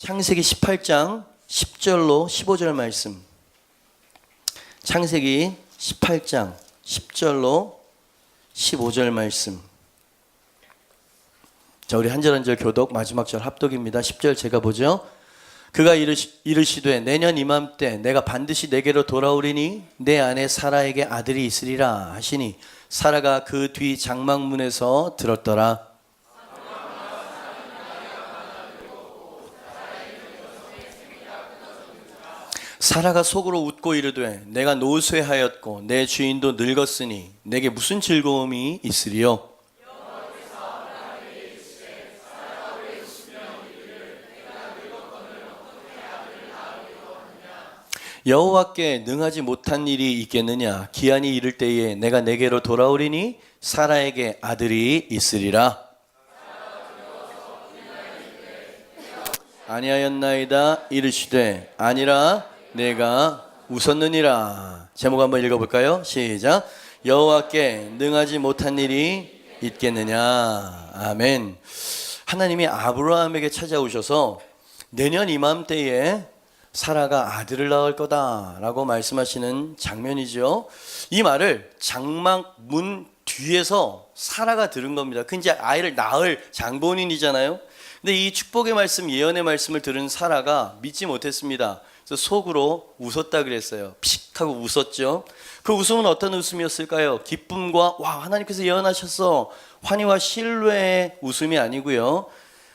창세기 18장 10절로 15절 말씀. 창세기 18장 10절로 15절 말씀. 자, 우리 한 절 한 절 교독, 마지막 절 합독입니다. 10절 제가 보죠. 그가 이르시되 내년 이맘때 내가 반드시 내게로 돌아오리니 내 안에 사라에게 아들이 있으리라 하시니 사라가 그 뒤 장막문에서 들었더라. 사라가 속으로 웃고 이르되 내가 노쇠하였고 내 주인도 늙었으니 내게 무슨 즐거움이 있으리요. 여호와께 능하지 못한 일이 있겠느냐. 기한이 이를 때에 내가 내게로 돌아오리니 사라에게 아들이 있으리라. 아니하였나이다. 이르시되 아니라 내가 웃었느니라. 제목 한번 읽어볼까요? 시작. 여호와께 능하지 못한 일이 있겠느냐. 아멘. 하나님이 아브라함에게 찾아오셔서 내년 이맘때에 사라가 아들을 낳을 거다라고 말씀하시는 장면이죠. 이 말을 장막 문 뒤에서 사라가 들은 겁니다. 그 이제 아이를 낳을 장본인이잖아요. 근데 이 축복의 말씀, 예언의 말씀을 들은 사라가 믿지 못했습니다. 그래서 속으로 웃었다 그랬어요. 픽 하고 웃었죠. 그 웃음은 어떤 웃음이었을까요? 기쁨과 와, 하나님께서 예언하셨어, 환희와 신뢰의 웃음이 아니고요,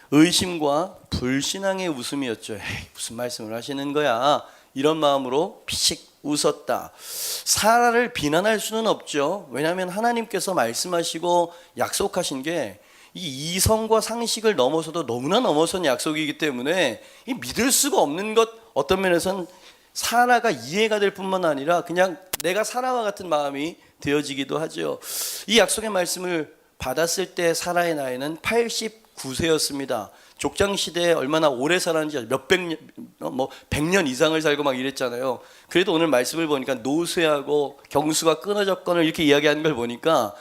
의심과 불신앙의 웃음이었죠. 에이, 무슨 말씀을 하시는 거야, 이런 마음으로 피식 웃었다. 사라를 비난할 수는 없죠. 왜냐하면 하나님께서 말씀하시고 약속하신 게 이 이성과 상식을 넘어서도 너무나 넘어선 약속이기 때문에 이 믿을 수가 없는 것, 어떤 면에서는 사라가 이해가 될 뿐만 아니라 그냥 내가 사라와 같은 마음이 되어지기도 하죠. 이 약속의 말씀을 받았을 때 사라의 나이는 89세였습니다. 족장 시대에 얼마나 오래 살았는지 몇백 년, 100년 이상을 살고 막 이랬잖아요. 그래도 오늘 말씀을 보니까 노쇠하고 경수가 끊어졌거나 이렇게 이야기하는 걸 보니까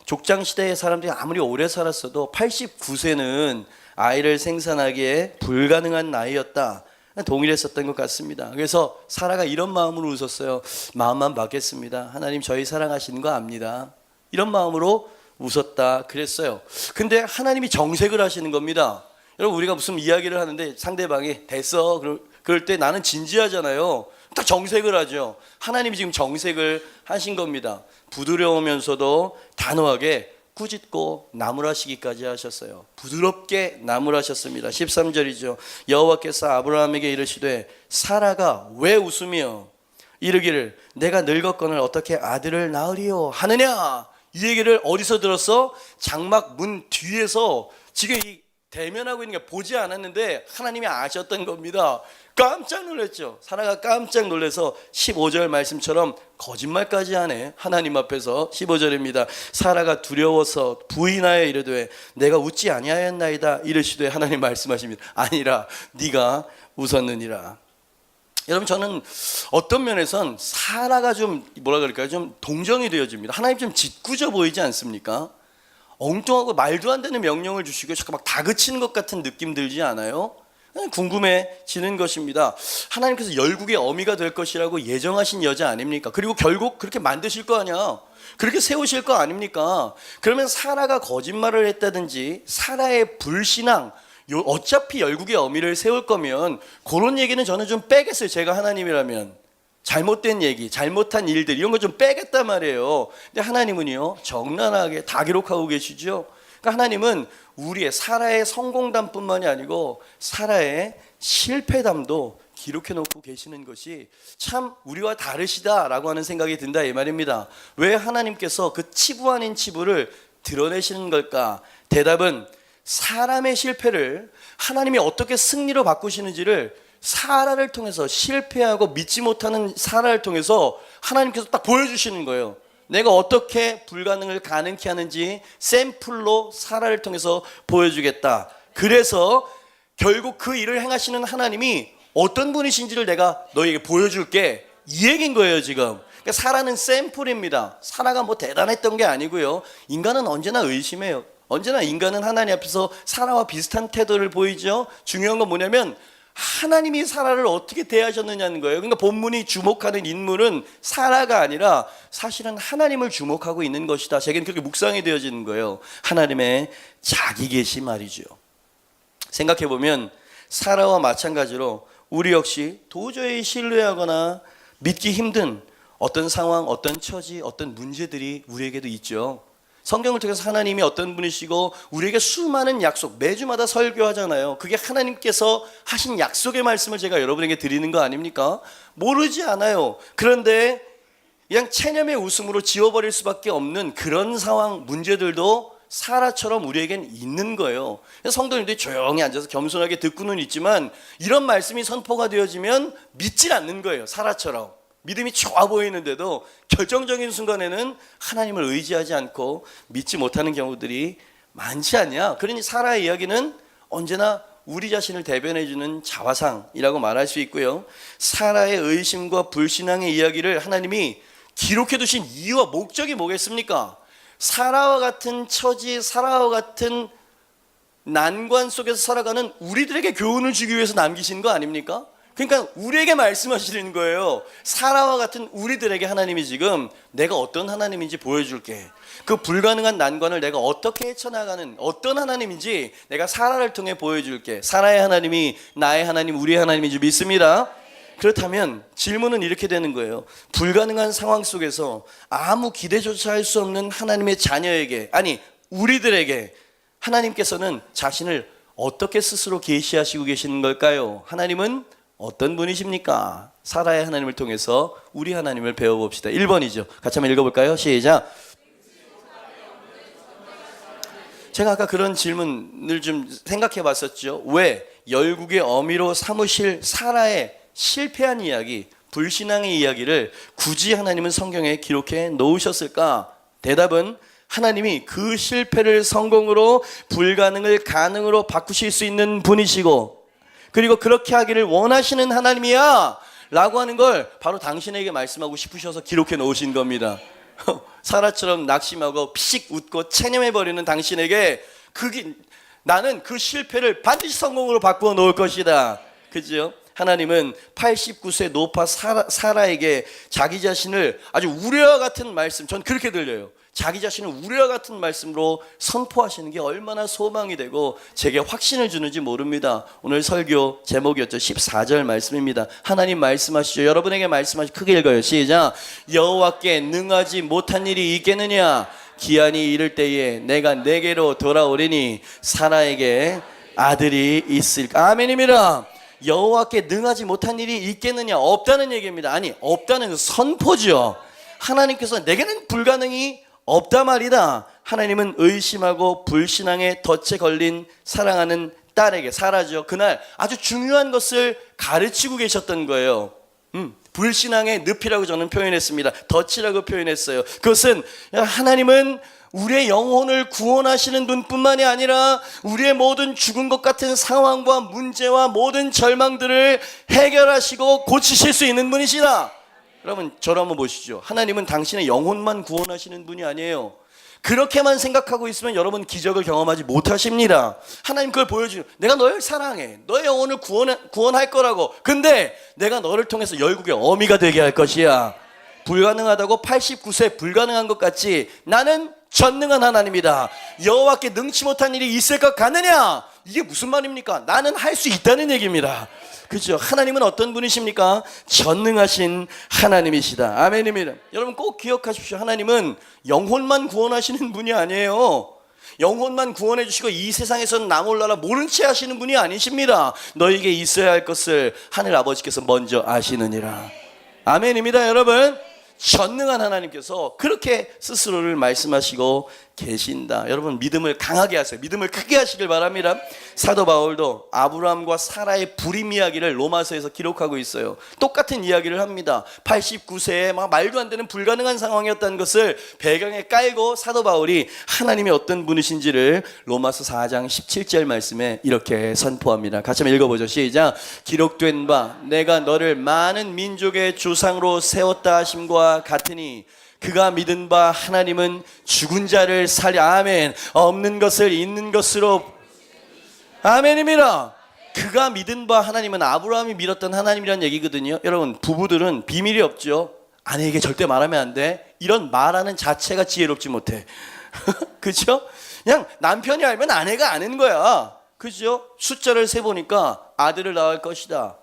족장 시대의 사람들이 아무리 오래 살았어도 89세는 아이를 생산하기에 불가능한 나이였다, 동일했었던 것 같습니다. 그래서 사라가 이런 마음으로 웃었어요. 마음만 받겠습니다. 하나님 저희 사랑하시는 거 압니다. 이런 마음으로 웃었다 그랬어요. 근데 하나님이 정색을 하시는 겁니다. 여러분, 우리가 무슨 이야기를 하는데 상대방이 됐어 그럴 때 나는 진지하잖아요. 딱 정색을 하죠. 하나님이 지금 정색을 하신 겁니다. 부드러우면서도 단호하게 꾸짖고 나무라시기까지 하셨어요. 부드럽게 나무라셨습니다. 13절이죠. 여호와께서 아브라함에게 이르시되 사라가 왜 웃으며 이르기를 내가 늙었거늘 어떻게 아들을 낳으리요 하느냐. 이 얘기를 어디서 들었어? 장막 문 뒤에서 지금 이 대면하고 있는 게 보지 않았는데 하나님이 아셨던 겁니다. 깜짝 놀랐죠. 사라가 깜짝 놀라서 15절 말씀처럼 거짓말까지 하네. 하나님 앞에서 15절입니다. 사라가 두려워서 부인하여 이르되 내가 웃지 아니하였나이다. 이르시되 하나님 말씀하십니다. 아니라 네가 웃었느니라. 여러분, 저는 어떤 면에선 사라가 좀 뭐라 그럴까요? 좀 동정이 되어집니다. 하나님 좀 짓궂어 보이지 않습니까? 엉뚱하고 말도 안 되는 명령을 주시고 자꾸 막 다그치는 것 같은 느낌 들지 않아요? 궁금해지는 것입니다. 하나님께서 열국의 어미가 될 것이라고 예정하신 여자 아닙니까? 그리고 결국 그렇게 만드실 거 아니야. 그렇게 세우실 거 아닙니까? 그러면 사라가 거짓말을 했다든지 사라의 불신앙, 어차피 열국의 어미를 세울 거면 그런 얘기는 저는 좀 빼겠어요. 제가 하나님이라면 잘못된 얘기, 잘못한 일들 이런 거 좀 빼겠단 말이에요. 근데 하나님은요 적나라하게 다 기록하고 계시죠. 그러니까 하나님은 우리의 사라의 성공담뿐만이 아니고 사라의 실패담도 기록해 놓고 계시는 것이 참 우리와 다르시다라고 하는 생각이 든다 이 말입니다. 왜 하나님께서 그 치부 아닌 치부를 드러내시는 걸까? 대답은 사람의 실패를 하나님이 어떻게 승리로 바꾸시는지를 사라를 통해서, 실패하고 믿지 못하는 사라를 통해서 하나님께서 딱 보여주시는 거예요. 내가 어떻게 불가능을 가능케 하는지 샘플로 사라를 통해서 보여주겠다. 그래서 결국 그 일을 행하시는 하나님이 어떤 분이신지를 내가 너에게 보여줄게, 이 얘기인 거예요 지금. 그러니까 사라는 샘플입니다. 사라가 뭐 대단했던 게 아니고요. 인간은 언제나 의심해요. 언제나 인간은 하나님 앞에서 사라와 비슷한 태도를 보이죠. 중요한 건 뭐냐면 하나님이 사라를 어떻게 대하셨느냐는 거예요. 그러니까 본문이 주목하는 인물은 사라가 아니라 사실은 하나님을 주목하고 있는 것이다. 제게는 그렇게 묵상이 되어지는 거예요. 하나님의 자기 계시 말이죠. 생각해보면 사라와 마찬가지로 우리 역시 도저히 신뢰하거나 믿기 힘든 어떤 상황, 어떤 처지, 어떤 문제들이 우리에게도 있죠. 성경을 통해서 하나님이 어떤 분이시고 우리에게 수많은 약속, 매주마다 설교하잖아요. 그게 하나님께서 하신 약속의 말씀을 제가 여러분에게 드리는 거 아닙니까? 모르지 않아요. 그런데 그냥 체념의 웃음으로 지워버릴 수밖에 없는 그런 상황, 문제들도 사라처럼 우리에겐 있는 거예요. 성도님들이 조용히 앉아서 겸손하게 듣고는 있지만 이런 말씀이 선포가 되어지면 믿질 않는 거예요. 사라처럼. 믿음이 좋아 보이는데도 결정적인 순간에는 하나님을 의지하지 않고 믿지 못하는 경우들이 많지 않냐. 그러니 사라의 이야기는 언제나 우리 자신을 대변해주는 자화상이라고 말할 수 있고요. 사라의 의심과 불신앙의 이야기를 하나님이 기록해 두신 이유와 목적이 뭐겠습니까? 사라와 같은 처지, 사라와 같은 난관 속에서 살아가는 우리들에게 교훈을 주기 위해서 남기신 거 아닙니까? 그러니까 우리에게 말씀하시는 거예요. 사라와 같은 우리들에게 하나님이 지금 내가 어떤 하나님인지 보여줄게. 그 불가능한 난관을 내가 어떻게 헤쳐나가는 어떤 하나님인지 내가 사라를 통해 보여줄게. 사라의 하나님이 나의 하나님, 우리의 하나님인 줄 믿습니다. 그렇다면 질문은 이렇게 되는 거예요. 불가능한 상황 속에서 아무 기대조차 할 수 없는 하나님의 자녀에게, 아니 우리들에게 하나님께서는 자신을 어떻게 스스로 계시하시고 계시는 걸까요? 하나님은 어떤 분이십니까? 사라의 하나님을 통해서 우리 하나님을 배워봅시다. 1번이죠. 같이 한번 읽어볼까요? 시작. 제가 아까 그런 질문을 좀 생각해 봤었죠. 왜 열국의 어미로 삼으실 사라의 실패한 이야기, 불신앙의 이야기를 굳이 하나님은 성경에 기록해 놓으셨을까? 대답은 하나님이 그 실패를 성공으로, 불가능을 가능으로 바꾸실 수 있는 분이시고, 그리고 그렇게 하기를 원하시는 하나님이야 라고 하는 걸 바로 당신에게 말씀하고 싶으셔서 기록해 놓으신 겁니다. 사라처럼 낙심하고 피식 웃고 체념해버리는 당신에게 나는 그 실패를 반드시 성공으로 바꾸어 놓을 것이다. 그죠? 하나님은 89세 노파 사라에게 자기 자신을 아주 우레와 같은 말씀, 전 그렇게 들려요. 자기 자신을 우레와 같은 말씀으로 선포하시는 게 얼마나 소망이 되고 제게 확신을 주는지 모릅니다. 오늘 설교 제목이었죠. 14절 말씀입니다. 하나님 말씀하시죠. 여러분에게 말씀하시죠. 크게 읽어요. 시작. 여호와께 능하지 못한 일이 있겠느냐? 기한이 이를 때에 내가 내게로 돌아오리니 사라에게 아들이 있을까? 아멘입니다. 여호와께 능하지 못한 일이 있겠느냐? 없다는 얘기입니다. 아니, 없다는 선포죠. 하나님께서 내게는 불가능이 없다 말이다. 하나님은 의심하고 불신앙의 덫에 걸린 사랑하는 딸에게, 사라죠, 그날 아주 중요한 것을 가르치고 계셨던 거예요. 불신앙의 늪이라고 저는 표현했습니다. 덫이라고 표현했어요. 그것은 하나님은 우리의 영혼을 구원하시는 분뿐만이 아니라 우리의 모든 죽은 것 같은 상황과 문제와 모든 절망들을 해결하시고 고치실 수 있는 분이시다. 여러분, 저를 한번 보시죠. 하나님은 당신의 영혼만 구원하시는 분이 아니에요. 그렇게만 생각하고 있으면 여러분 기적을 경험하지 못하십니다. 하나님 그걸 보여주죠. 내가 너를 사랑해. 너의 영혼을 구원할 거라고. 근데 내가 너를 통해서 열국의 어미가 되게 할 것이야. 불가능하다고 89세 불가능한 것 같지? 나는 전능한 하나님이다. 여호와께 능치 못한 일이 있을 것 같느냐? 이게 무슨 말입니까? 나는 할 수 있다는 얘기입니다. 그렇죠? 하나님은 어떤 분이십니까? 전능하신 하나님이시다. 아멘입니다. 여러분 꼭 기억하십시오. 하나님은 영혼만 구원하시는 분이 아니에요. 영혼만 구원해 주시고 이 세상에서는 나 몰라라 모른 채 하시는 분이 아니십니다. 너에게 있어야 할 것을 하늘 아버지께서 먼저 아시느니라. 아멘입니다. 여러분, 전능한 하나님께서 그렇게 스스로를 말씀하시고 계신다. 여러분 믿음을 강하게 하세요. 믿음을 크게 하시길 바랍니다. 사도 바울도 아브라함과 사라의 불임 이야기를 로마서에서 기록하고 있어요. 똑같은 이야기를 합니다. 89세에 막 말도 안 되는 불가능한 상황이었다는 것을 배경에 깔고 사도 바울이 하나님이 어떤 분이신지를 로마서 4장 17절 말씀에 이렇게 선포합니다. 같이 한번 읽어보죠. 시작. 기록된 바 내가 너를 많은 민족의 조상으로 세웠다 하심과 같으니 그가 믿은 바 하나님은 죽은 자를 살려. 아멘. 없는 것을 있는 것으로. 아멘입니다. 그가 믿은 바 하나님은 아브라함이 믿었던 하나님이란 얘기거든요. 여러분, 부부들은 비밀이 없죠. 아내에게 절대 말하면 안 돼. 이런 말하는 자체가 지혜롭지 못해. 그죠? 그냥 남편이 알면 아내가 아는 거야. 그죠? 숫자를 세보니까 아들을 낳을 것이다.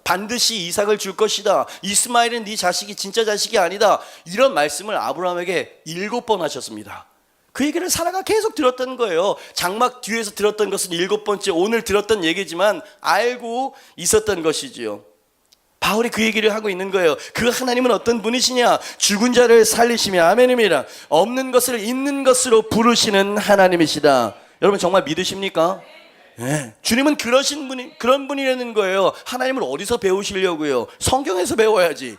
반드시 이삭을 줄 것이다. 이스마엘은 네 자식이 진짜 자식이 아니다. 이런 말씀을 아브라함에게 7번 하셨습니다. 그 얘기를 사라가 계속 들었던 거예요. 장막 뒤에서 들었던 것은 7번째, 오늘 들었던 얘기지만 알고 있었던 것이지요. 바울이 그 얘기를 하고 있는 거예요. 그 하나님은 어떤 분이시냐? 죽은 자를 살리시며, 아멘입니다. 없는 것을 있는 것으로 부르시는 하나님이시다. 여러분 정말 믿으십니까? 네. 주님은 그런 분이라는 거예요. 하나님을 어디서 배우시려고요? 성경에서 배워야지.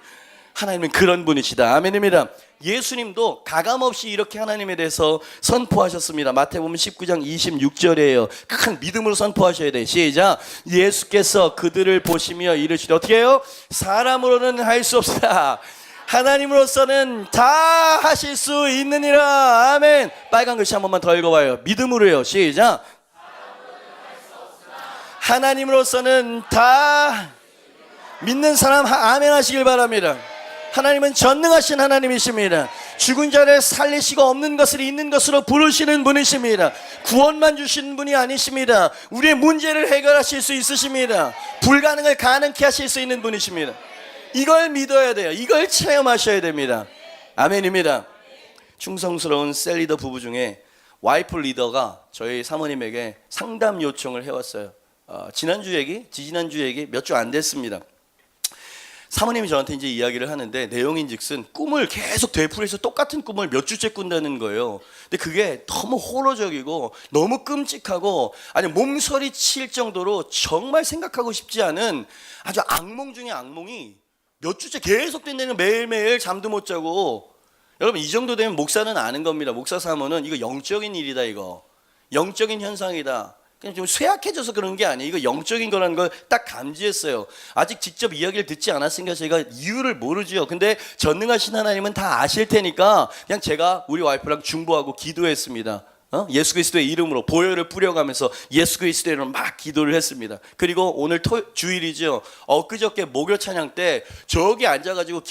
하나님은 그런 분이시다. 아멘입니다. 예수님도 가감없이 이렇게 하나님에 대해서 선포하셨습니다. 마태복음 19장 26절이에요. 큰 믿음으로 선포하셔야 돼. 시작. 예수께서 그들을 보시며 이르시되 어떻게 해요? 사람으로는 할 수 없다. 하나님으로서는 다 하실 수 있느니라. 아멘. 빨간 글씨 한 번만 더 읽어봐요. 믿음으로요. 시작. 하나님으로서는 다 믿는 사람 아멘 하시길 바랍니다. 하나님은 전능하신 하나님이십니다. 죽은 자를 살리시고 없는 것을 있는 것으로 부르시는 분이십니다. 구원만 주시는 분이 아니십니다. 우리의 문제를 해결하실 수 있으십니다. 불가능을 가능케 하실 수 있는 분이십니다. 이걸 믿어야 돼요. 이걸 체험하셔야 됩니다. 아멘입니다. 충성스러운 셀리더 부부 중에 와이프 리더가 저희 사모님에게 상담 요청을 해왔어요. 지난주 얘기 몇 주 안 됐습니다. 사모님이 저한테 이제 이야기를 하는데 내용인즉슨 꿈을 계속 되풀이해서 똑같은 꿈을 몇 주째 꾼다는 거예요. 근데 그게 너무 호러적이고 너무 끔찍하고 아니 몸서리 칠 정도로 정말 생각하고 싶지 않은 아주 악몽 중에 악몽이 몇 주째 계속 된다는 매일매일 잠도 못 자고. 여러분 이 정도 되면 목사는 아는 겁니다. 목사 사모는 이거 영적인 일이다. 이거 영적인 현상이다. 그냥 좀 쇠약해져서 그런 게 아니에요. 이거 영적인 거라는 걸 딱 감지했어요. 아직 직접 이야기를 듣지 않았으니까 제가 이유를 모르죠. 근데 전능하신 하나님은 다 아실 테니까 그냥 제가 우리 와이프랑 중보하고 기도했습니다. 예수 그리스도의 이름으로 보혈을 뿌려가면서 예수 그리스도의 이름으로 막 기도를 했습니다. 그리고 오늘 주일이죠. 엊그저께 목요 찬양 때 저기 앉아가지고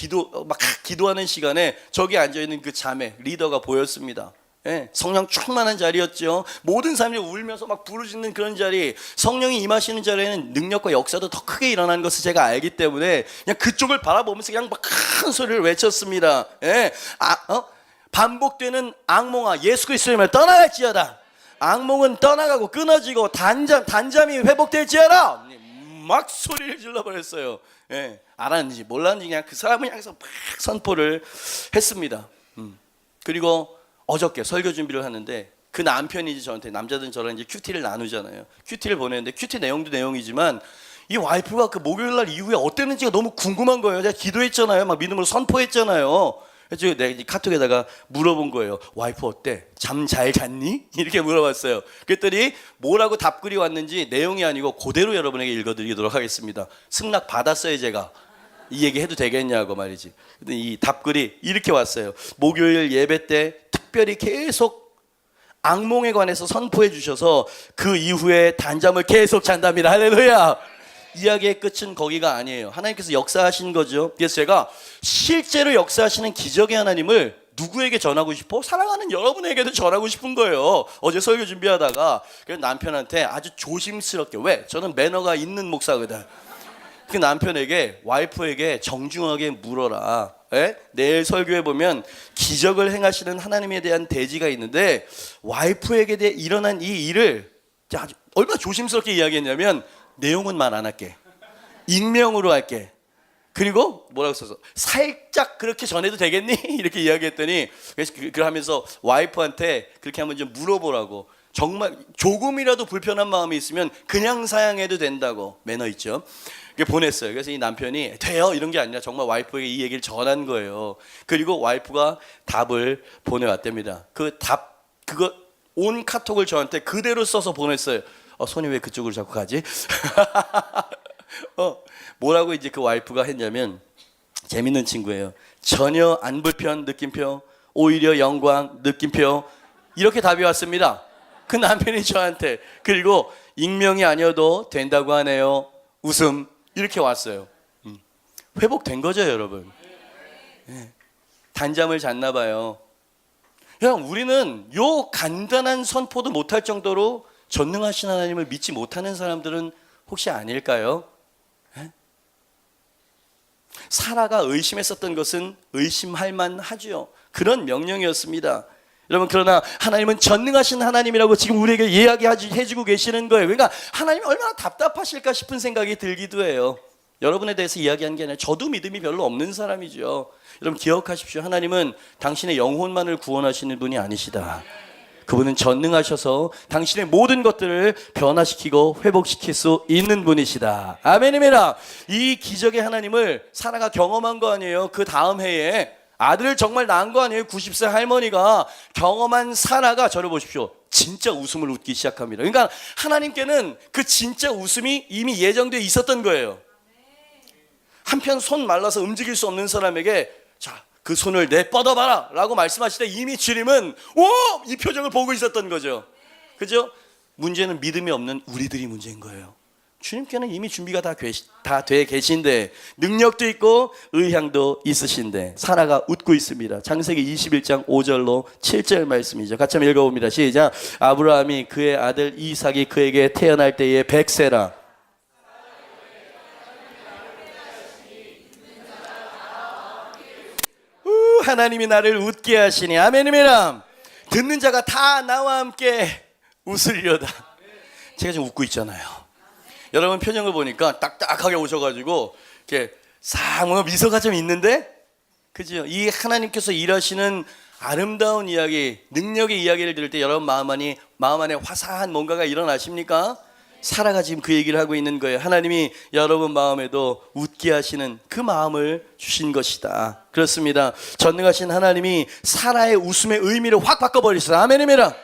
막 기도하는 시간에 저기 앉아있는 그 자매 리더가 보였습니다. 예, 성령 충만한 자리였죠. 모든 사람들이 울면서 막 부르짖는 그런 자리, 성령이 임하시는 자리에는 능력과 역사도 더 크게 일어나는 것을 제가 알기 때문에 그냥 그쪽을 바라보면서 그냥 막 큰 소리를 외쳤습니다. 예, 반복되는 악몽아 예수 그리스도의 이름으로 떠나갈지어다. 악몽은 떠나가고 끊어지고 단잠이 회복될지어다. 막 소리를 질러버렸어요. 예, 알았는지 몰랐는지 그냥 그 사람을 향해서 막 선포를 했습니다. 그리고 어저께 설교 준비를 하는데 그 남편이 이제 저한테 남자들은 저랑 이제 큐티를 나누잖아요. 큐티를 보내는데 큐티 내용도 내용이지만 이 와이프가 그 목요일 날 이후에 어땠는지가 너무 궁금한 거예요. 제가 기도했잖아요. 막 믿음으로 선포했잖아요. 그래서 내가 카톡에다가 물어본 거예요. 와이프 어때? 잠 잘 잤니? 이렇게 물어봤어요. 그랬더니 뭐라고 답글이 왔는지 내용이 아니고 그대로 여러분에게 읽어드리도록 하겠습니다. 승낙 받았어요 제가. 이 얘기 해도 되겠냐고 말이지. 근데 이 답글이 이렇게 왔어요. 목요일 예배 때 특별히 계속 악몽에 관해서 선포해 주셔서 그 이후에 단잠을 계속 잔답니다. 할렐루야. 이야기의 끝은 거기가 아니에요. 하나님께서 역사하신 거죠. 그래서 제가 실제로 역사하시는 기적의 하나님을 누구에게 전하고 싶어? 사랑하는 여러분에게도 전하고 싶은 거예요. 어제 설교 준비하다가 그래서 남편한테 아주 조심스럽게, 왜? 저는 매너가 있는 목사거든. 그 남편에게, 와이프에게 정중하게 물어라. 예? 내일 설교에 보면 기적을 행하시는 하나님에 대한 대지가 있는데 와이프에게 대해 일어난 이 일을 아주 얼마나 조심스럽게 이야기했냐면 내용은 말 안 할게. 익명으로 할게. 그리고 뭐라고 써서 살짝 그렇게 전해도 되겠니? 이렇게 이야기했더니 그래서 그러면서 와이프한테 그렇게 한번 좀 물어보라고. 정말 조금이라도 불편한 마음이 있으면 그냥 사양해도 된다고. 매너 있죠. 보냈어요. 그래서 이 남편이 돼요 이런 게 아니라 정말 와이프에게 이 얘기를 전한 거예요. 그리고 와이프가 답을 보내왔답니다. 그 답 그거 온 카톡을 저한테 그대로 써서 보냈어요. 손이 왜 그쪽으로 자꾸 가지? 뭐라고 이제 그 와이프가 했냐면 재밌는 친구예요. 전혀 안 불편 느낌표, 오히려 영광 느낌표, 이렇게 답이 왔습니다. 그 남편이 저한테. 그리고 익명이 아니어도 된다고 하네요. 웃음. 이렇게 왔어요. 회복된 거죠, 여러분. 예. 단잠을 잤나 봐요. 그냥 우리는 요 간단한 선포도 못할 정도로 전능하신 하나님을 믿지 못하는 사람들은 혹시 아닐까요? 예? 사라가 의심했었던 것은 의심할 만하죠. 그런 명령이었습니다. 여러분, 그러나 하나님은 전능하신 하나님이라고 지금 우리에게 이야기해주고 계시는 거예요. 그러니까 하나님이 얼마나 답답하실까 싶은 생각이 들기도 해요. 여러분에 대해서 이야기한 게 아니라 저도 믿음이 별로 없는 사람이죠. 여러분 기억하십시오. 하나님은 당신의 영혼만을 구원하시는 분이 아니시다. 그분은 전능하셔서 당신의 모든 것들을 변화시키고 회복시킬 수 있는 분이시다. 아멘입니다. 이 기적의 하나님을 사라가 경험한 거 아니에요. 그 다음 해에 아들을 정말 낳은 거 아니에요. 90세 할머니가 경험한 사라가, 저를 보십시오, 진짜 웃음을 웃기 시작합니다. 그러니까 하나님께는 그 진짜 웃음이 이미 예정되어 있었던 거예요. 한편 손 말라서 움직일 수 없는 사람에게 자, 그 손을 내뻗어봐라 라고 말씀하실 때 이미 주님은 이 표정을 보고 있었던 거죠. 그죠? 문제는 믿음이 없는 우리들이 문제인 거예요. 주님께는 이미 준비가 다 돼 계신데, 능력도 있고 의향도 있으신데 사라가 웃고 있습니다. 창세기 21장 5절로 7절 말씀이죠. 같이 한번 읽어봅니다. 시작. 아브라함이 그의 아들 이삭이 그에게 태어날 때에 100세라. 하나님이 나를 웃게 하시니. 아멘입니다. 듣는 자가 다 나와 함께 웃으리로다. 제가 지금 웃고 있잖아요. 여러분 표정을 보니까 딱딱하게 오셔가지고 이렇게 싹 뭔가 미소가 좀 있는데, 그죠? 이 하나님께서 일하시는 아름다운 이야기, 능력의 이야기를 들을 때 여러분 마음 안에 화사한 뭔가가 일어나십니까? 사라가 지금 그 얘기를 하고 있는 거예요. 하나님이 여러분 마음에도 웃게 하시는 그 마음을 주신 것이다. 그렇습니다. 전능하신 하나님이 사라의 웃음의 의미를 확 바꿔버리셨어요. 아멘입니다.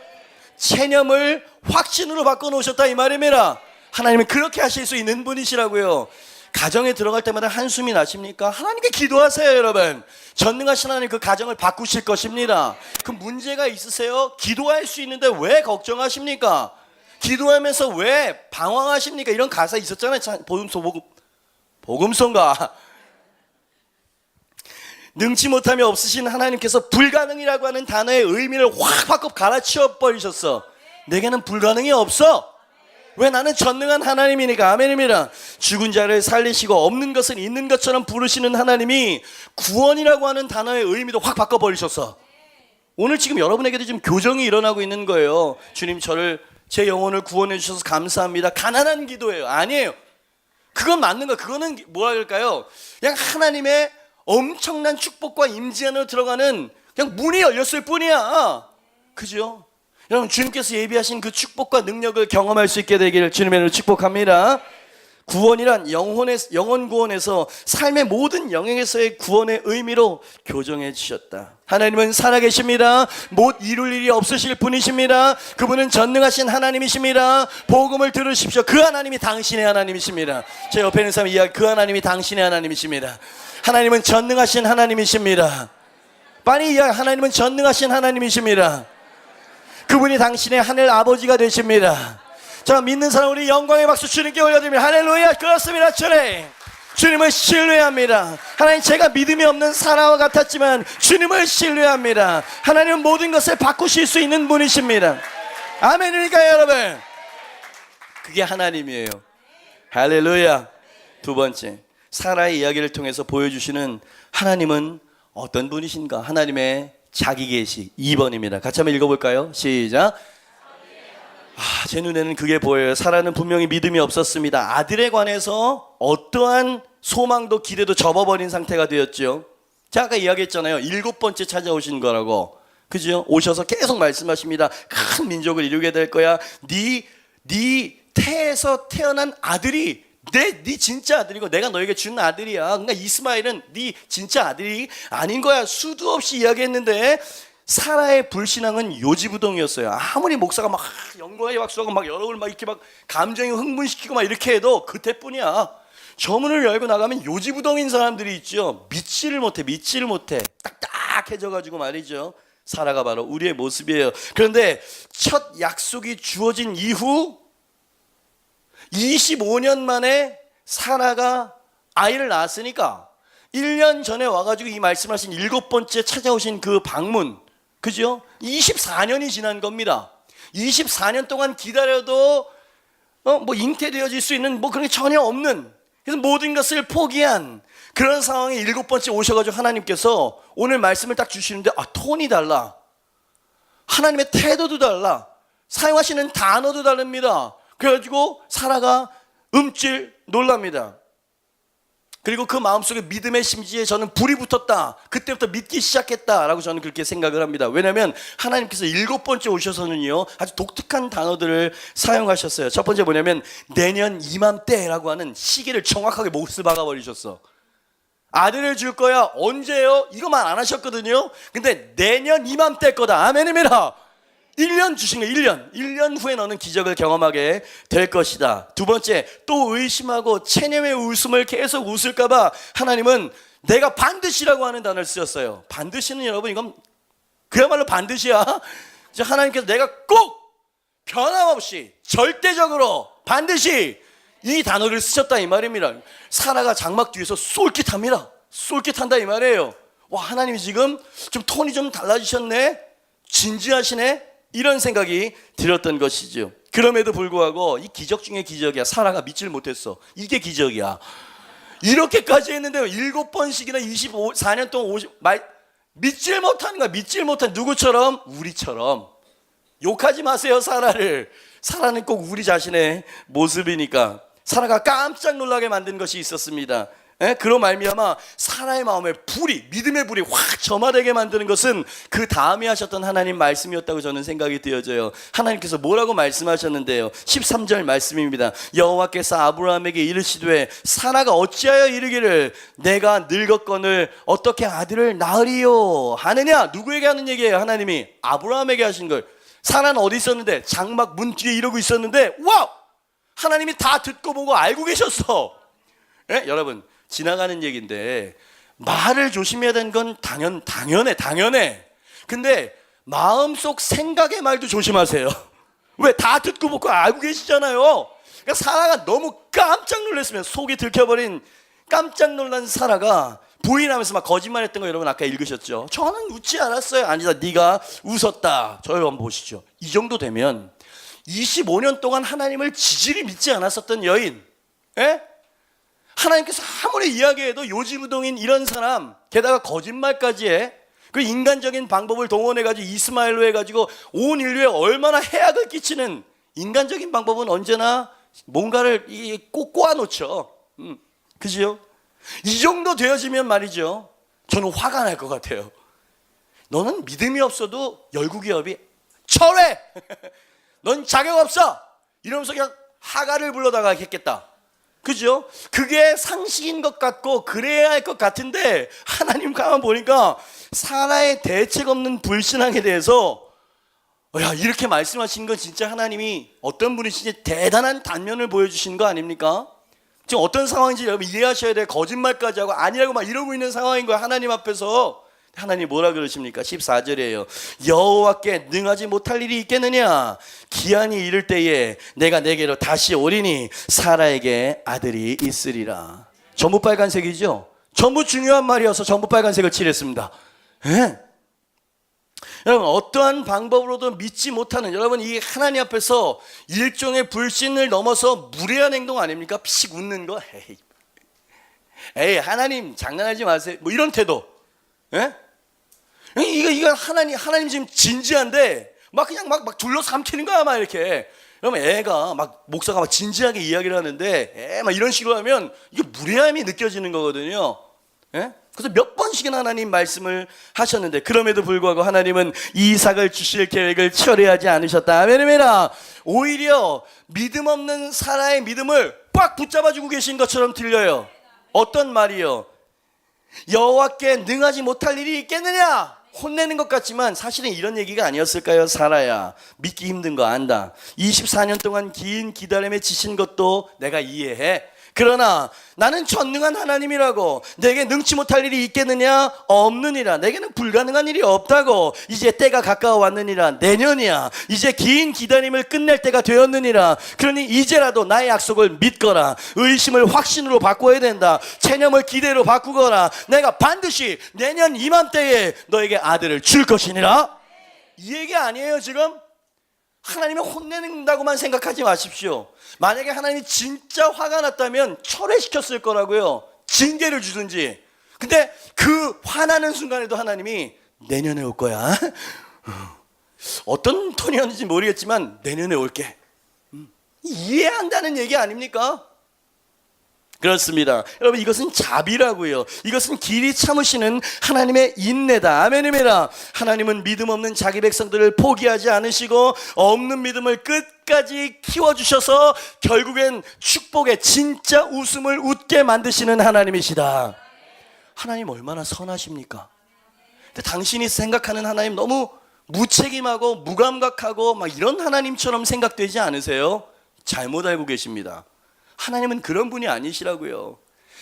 체념을 확신으로 바꿔놓으셨다 이 말입니다. 하나님은 그렇게 하실 수 있는 분이시라고요. 가정에 들어갈 때마다 한숨이 나십니까? 하나님께 기도하세요, 여러분. 전능하신 하나님 그 가정을 바꾸실 것입니다. 그 문제가 있으세요? 기도할 수 있는데 왜 걱정하십니까? 기도하면서 왜 방황하십니까? 이런 가사 있었잖아요. 복음서인가? 능치 못함이 없으신 하나님께서 불가능이라고 하는 단어의 의미를 확 바꿔 갈아치워 버리셨어. 내게는 불가능이 없어. 왜? 나는 전능한 하나님이니까. 아멘입니다. 죽은 자를 살리시고 없는 것은 있는 것처럼 부르시는 하나님이 구원이라고 하는 단어의 의미도 확 바꿔버리셨어. 오늘 지금 여러분에게도 지금 교정이 일어나고 있는 거예요. 주님, 제 영혼을 구원해 주셔서 감사합니다. 가난한 기도예요. 아니에요. 그건 맞는 거. 그거는 뭐라 그럴까요? 그냥 하나님의 엄청난 축복과 임재 안으로 들어가는 그냥 문이 열렸을 뿐이야. 그죠? 여러분, 주님께서 예비하신 그 축복과 능력을 경험할 수 있게 되기를 주님의 이름으로 축복합니다. 구원이란 영혼 구원에서 삶의 모든 영역에서의 구원의 의미로 교정해 주셨다. 하나님은 살아계십니다. 못 이룰 일이 없으실 분이십니다. 그분은 전능하신 하나님이십니다. 복음을 들으십시오. 그 하나님이 당신의 하나님이십니다. 제 옆에 있는 사람이 그 하나님이 당신의 하나님이십니다. 하나님은 전능하신 하나님이십니다. 빨리 하나님은 전능하신 하나님이십니다. 그분이 당신의 하늘 아버지가 되십니다. 자, 믿는 사람 우리 영광의 박수 주님께 올려드립니다. 할렐루야. 그렇습니다. 주님을 신뢰합니다. 하나님, 제가 믿음이 없는 사라와 같았지만 주님을 신뢰합니다. 하나님은 모든 것을 바꾸실 수 있는 분이십니다. 아멘이니까 여러분, 그게 하나님이에요. 할렐루야. 두 번째, 사라의 이야기를 통해서 보여주시는 하나님은 어떤 분이신가? 하나님의 자기계시 2번입니다. 같이 한번 읽어볼까요? 시작. 제 눈에는 그게 보여요. 사라는 분명히 믿음이 없었습니다. 아들에 관해서 어떠한 소망도 기대도 접어버린 상태가 되었죠. 제가 아까 이야기했잖아요. 7번째 찾아오신 거라고. 그죠? 오셔서 계속 말씀하십니다. 큰 민족을 이루게 될 거야. 네 태에서 태어난 아들이 네 진짜 아들이고 내가 너에게 준 아들이야. 그러니까 이스마엘은 네 진짜 아들이 아닌 거야. 수도 없이 이야기했는데 사라의 불신앙은 요지부동이었어요. 아무리 목사가 막 영광의 박수하고 막 여러분을 막 이렇게 막 감정이 흥분시키고 막 이렇게 해도 그때뿐이야. 저문을 열고 나가면 요지부동인 사람들이 있죠. 믿지를 못해. 딱딱해져가지고 말이죠. 사라가 바로 우리의 모습이에요. 그런데 첫 약속이 주어진 이후 25년 만에 사라가 아이를 낳았으니까 1년 전에 와가지고 이 말씀하신 7번째 찾아오신 그 방문, 그죠? 24년이 지난 겁니다. 24년 동안 기다려도 뭐 잉태되어질 수 있는 뭐 그런 게 전혀 없는, 그래서 모든 것을 포기한 그런 상황에 7번째 오셔가지고 하나님께서 오늘 말씀을 딱 주시는데 톤이 달라. 하나님의 태도도 달라. 사용하시는 단어도 다릅니다. 그래가지고 사라가 움찔 놀랍니다. 그리고 그 마음속에 믿음의 심지에 저는 불이 붙었다. 그때부터 믿기 시작했다라고 저는 그렇게 생각을 합니다. 왜냐하면 하나님께서 7번째 오셔서는요 아주 독특한 단어들을 사용하셨어요. 첫 번째 뭐냐면 내년 이맘때라고 하는 시기를 정확하게 못을 박아버리셨어. 아들을 줄 거야. 언제요? 이거만 안 하셨거든요. 근데 내년 이맘때 거다. 아멘입니다. 1년 주신 거예요. 1년 후에 너는 기적을 경험하게 될 것이다. 두 번째, 또 의심하고 체념의 웃음을 계속 웃을까 봐 하나님은 내가 반드시라고 하는 단어를 쓰셨어요. 반드시는 여러분 이건 그야말로 반드시야. 하나님께서 내가 꼭 변함없이 절대적으로 반드시 이 단어를 쓰셨다 이 말입니다. 사라가 장막 뒤에서 쏠깃합니다. 쏠깃한다 이 말이에요. 와, 하나님이 지금 좀 톤이 좀 달라지셨네, 진지하시네, 이런 생각이 들었던 것이죠. 그럼에도 불구하고 이 기적 중에 기적이야. 사라가 믿질 못했어. 이게 기적이야. 이렇게까지 했는데 7번씩이나 24년 동안 믿질 못하는 거야. 믿질 못한 누구처럼? 우리처럼. 욕하지 마세요 사라를. 사라는 꼭 우리 자신의 모습이니까. 사라가 깜짝 놀라게 만든 것이 있었습니다. 그로 말미암아 사라의 마음에 불이, 믿음의 불이 확 점화되게 만드는 것은 그 다음에 하셨던 하나님 말씀이었다고 저는 생각이 되어져요. 하나님께서 뭐라고 말씀하셨는데요? 13절 말씀입니다. 여호와께서 아브라함에게 이르시되 사라가 어찌하여 이르기를 내가 늙었거늘 어떻게 아들을 낳으리요 하느냐. 누구에게 하는 얘기예요? 하나님이 아브라함에게 하신 걸. 사라는 어디 있었는데? 장막 문 뒤에 이러고 있었는데, 와! 하나님이 다 듣고 보고 알고 계셨어. 여러분, 지나가는 얘기인데 말을 조심해야 되는 건 당연해. 근데 마음속 생각의 말도 조심하세요. 왜? 다 듣고 보고 알고 계시잖아요. 그러니까 사라가 너무 깜짝 놀랐으면, 속이 들켜버린 깜짝 놀란 사라가 부인하면서 막 거짓말했던 거 여러분 아까 읽으셨죠? 저는 웃지 않았어요. 아니다, 네가 웃었다. 저희 한번 보시죠. 이 정도 되면 25년 동안 하나님을 지질이 믿지 않았었던 여인, 하나님께서 아무리 이야기해도 요지부동인 이런 사람, 게다가 거짓말까지 해. 그 인간적인 방법을 동원해가지고 이스마엘로 해가지고 온 인류에 얼마나 해악을 끼치는, 인간적인 방법은 언제나 뭔가를 꼭 꼬아놓죠. 그죠? 이 정도 되어지면 말이죠, 저는 화가 날 것 같아요. 너는 믿음이 없어도 열국기업이 철회! 넌 자격 없어! 이러면서 그냥 하가를 불러다가 했겠다. 그죠? 그게 상식인 것 같고 그래야 할 것 같은데, 하나님 가만 보니까 사라의 대책 없는 불신앙에 대해서 야, 이렇게 말씀하신 건 진짜 하나님이 어떤 분이신지 대단한 단면을 보여주신 거 아닙니까? 지금 어떤 상황인지 여러분 이해하셔야 돼요. 거짓말까지 하고 아니라고 막 이러고 있는 상황인 거야, 하나님 앞에서. 하나님 뭐라 그러십니까? 14절이에요. 여호와께 능하지 못할 일이 있겠느냐? 기한이 이를 때에 내가 내게로 다시 오리니 사라에게 아들이 있으리라. 전부 빨간색이죠? 전부 중요한 말이어서 전부 빨간색을 칠했습니다. 여러분, 어떠한 방법으로도 믿지 못하는, 여러분 이 하나님 앞에서 일종의 불신을 넘어서 무례한 행동 아닙니까? 피식 웃는 거. 에이 하나님 장난하지 마세요, 뭐 이런 태도. 이거 하나님 지금 진지한데 막 그냥 막 둘러삼키는 거야, 막 이렇게. 그러면 애가 막 목사가 막 진지하게 이야기를 하는데 막 이런 식으로 하면 이게 무례함이 느껴지는 거거든요. 그래서 몇 번씩이나 하나님 말씀을 하셨는데, 그럼에도 불구하고 하나님은 이삭을 주실 계획을 철회하지 않으셨다. 아멘이라. 오히려 믿음 없는 사라의 믿음을 꽉 붙잡아주고 계신 것처럼 들려요. 어떤 말이요? 여호와께 능하지 못할 일이 있겠느냐? 혼내는 것 같지만 사실은 이런 얘기가 아니었을까요? 사라야, 믿기 힘든 거 안다. 24년 동안 긴 기다림에 지친 것도 내가 이해해. 그러나 나는 전능한 하나님이라고, 내게 능치 못할 일이 있겠느냐? 없느니라. 내게는 불가능한 일이 없다고. 이제 때가 가까워 왔느니라. 내년이야. 이제 긴 기다림을 끝낼 때가 되었느니라. 그러니 이제라도 나의 약속을 믿거라. 의심을 확신으로 바꿔야 된다. 체념을 기대로 바꾸거라. 내가 반드시 내년 이맘때에 너에게 아들을 줄 것이니라. 이 얘기 아니에요 지금? 하나님을 혼내는다고만 생각하지 마십시오. 만약에 하나님이 진짜 화가 났다면 철회시켰을 거라고요. 징계를 주든지. 근데 그 화나는 순간에도 하나님이 내년에 올 거야. 어떤 톤이었는지 모르겠지만 내년에 올게. 이해한다는 얘기 아닙니까? 그렇습니다. 여러분, 이것은 자비라고요. 이것은 길이 참으시는 하나님의 인내다. 아멘입니다. 하나님은 믿음 없는 자기 백성들을 포기하지 않으시고 없는 믿음을 끝까지 키워주셔서 결국엔 축복의 진짜 웃음을 웃게 만드시는 하나님이시다. 하나님 얼마나 선하십니까? 근데 당신이 생각하는 하나님 너무 무책임하고 무감각하고 막 이런 하나님처럼 생각되지 않으세요? 잘못 알고 계십니다. 하나님은 그런 분이 아니시라고요.